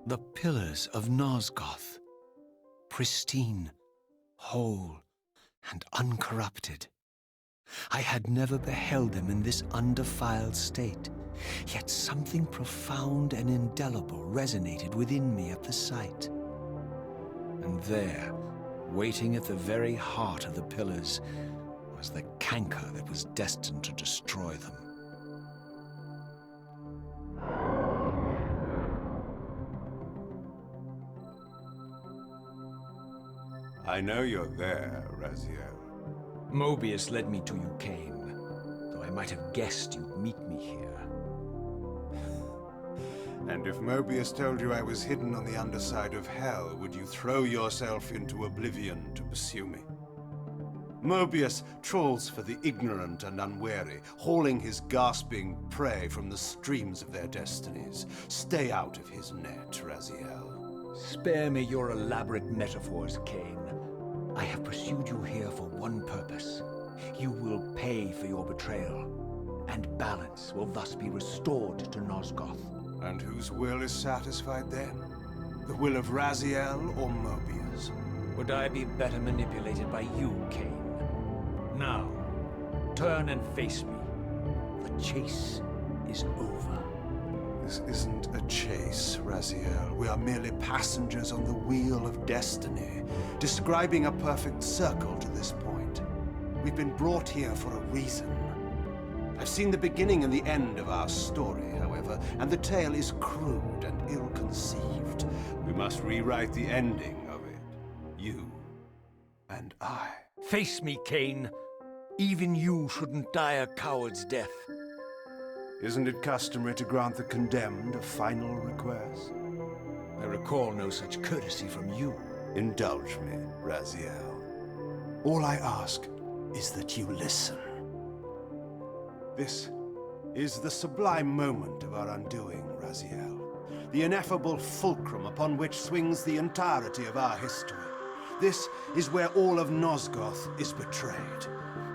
The pillars of Nosgoth, pristine, whole, and uncorrupted. I had never beheld them in this undefiled state, yet something profound and indelible resonated within me at the sight. And there, waiting at the very heart of the pillars, was the canker that was destined to destroy them. I know you're there, Raziel. Mobius led me to you, Kain, though I might have guessed you'd meet me here. And if Mobius told you I was hidden on the underside of hell, would you throw yourself into oblivion to pursue me? Mobius trawls for the ignorant and unwary, hauling his gasping prey from the streams of their destinies. Stay out of his net, Raziel. Spare me your elaborate metaphors, Kain. I have pursued you here for one purpose. You will pay for your betrayal, and balance will thus be restored to Nosgoth. And whose will is satisfied then? The will of Raziel or Mobius? Would I be better manipulated by you, Kain? Now, turn and face me. The chase is over. This isn't a chase, Raziel. We are merely passengers on the wheel of destiny, describing a perfect circle to this point. We've been brought here for a reason. I've seen the beginning and the end of our story, however, and the tale is crude and ill-conceived. We must rewrite the ending of it. You and I. Face me, Kain. Even you shouldn't die a coward's death. Isn't it customary to grant the condemned a final request? I recall no such courtesy from you. Indulge me, Raziel. All I ask is that you listen. This is the sublime moment of our undoing, Raziel. The ineffable fulcrum upon which swings the entirety of our history. This is where all of Nosgoth is betrayed.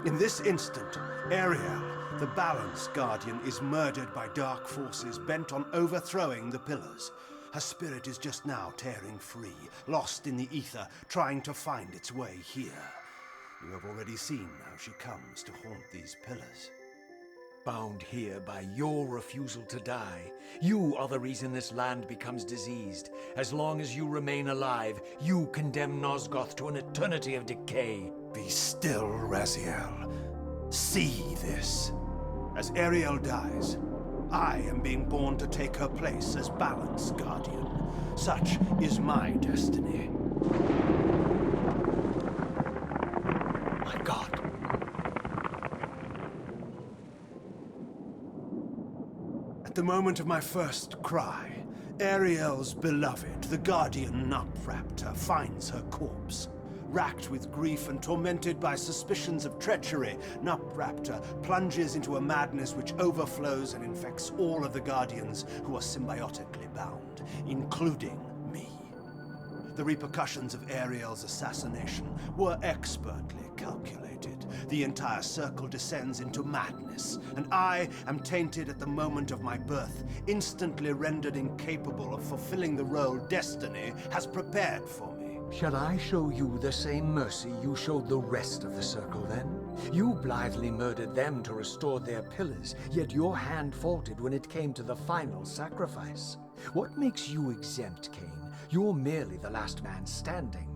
In this instant, Ariel, the Balance Guardian, is murdered by dark forces bent on overthrowing the pillars. Her spirit is just now tearing free, lost in the ether, trying to find its way here. You have already seen how she comes to haunt these pillars. Bound here by your refusal to die. You are the reason this land becomes diseased. As long as you remain alive, you condemn Nosgoth to an eternity of decay. Be still, Raziel. See this. As Ariel dies, I am being born to take her place as Balance Guardian. Such is my destiny. My God. At the moment of my first cry, Ariel's beloved, the Guardian Nupraptor, finds her corpse. Racked with grief and tormented by suspicions of treachery, Nupraptor plunges into a madness which overflows and infects all of the Guardians who are symbiotically bound, including me. The repercussions of Ariel's assassination were expertly calculated. The entire circle descends into madness, and I am tainted at the moment of my birth, instantly rendered incapable of fulfilling the role destiny has prepared for me. Shall I show you the same mercy you showed the rest of the circle, then? You blithely murdered them to restore their pillars, yet your hand faltered when it came to the final sacrifice. What makes you exempt, Kain? You're merely the last man standing.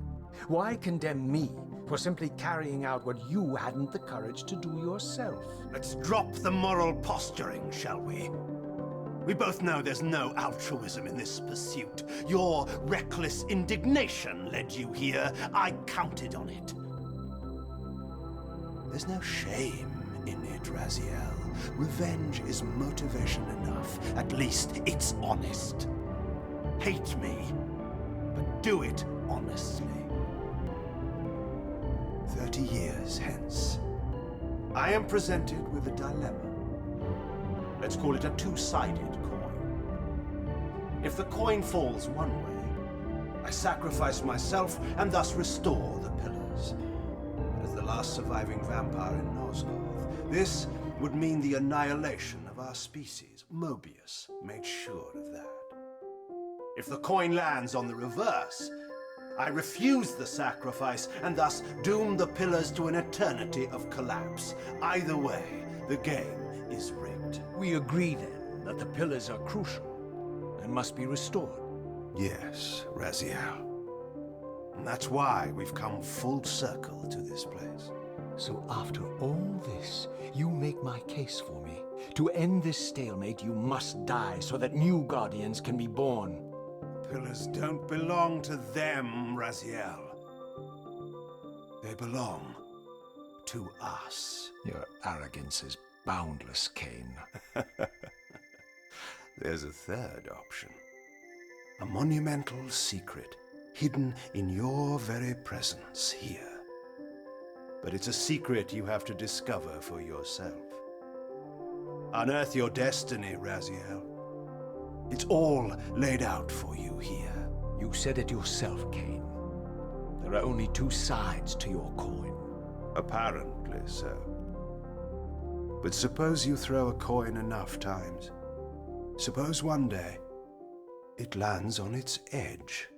Why condemn me for simply carrying out what you hadn't the courage to do yourself? Let's drop the moral posturing, shall we? We both know there's no altruism in this pursuit. Your reckless indignation led you here. I counted on it. There's no shame in it, Raziel. Revenge is motivation enough. At least it's honest. Hate me, but do it honestly. 30 years hence, I am presented with a dilemma. Let's call it a two-sided coin. If the coin falls one way, I sacrifice myself and thus restore the pillars. But as the last surviving vampire in Nosgoth, this would mean the annihilation of our species. Mobius made sure of that. If the coin lands on the reverse, I refuse the sacrifice and thus doom the pillars to an eternity of collapse. Either way, the game is rigged. We agree then that the pillars are crucial and must be restored. Yes, Raziel. And that's why we've come full circle to this place. So after all this, you make my case for me. To end this stalemate, you must die so that new Guardians can be born. Pillars don't belong to them, Raziel. They belong to us. Your arrogance is boundless, Kain. There's a third option. A monumental secret, hidden in your very presence here. But it's a secret you have to discover for yourself. Unearth your destiny, Raziel. It's all laid out for you here. You said it yourself, Kain. There are only two sides to your coin. Apparently so. But suppose you throw a coin enough times. Suppose one day it lands on its edge.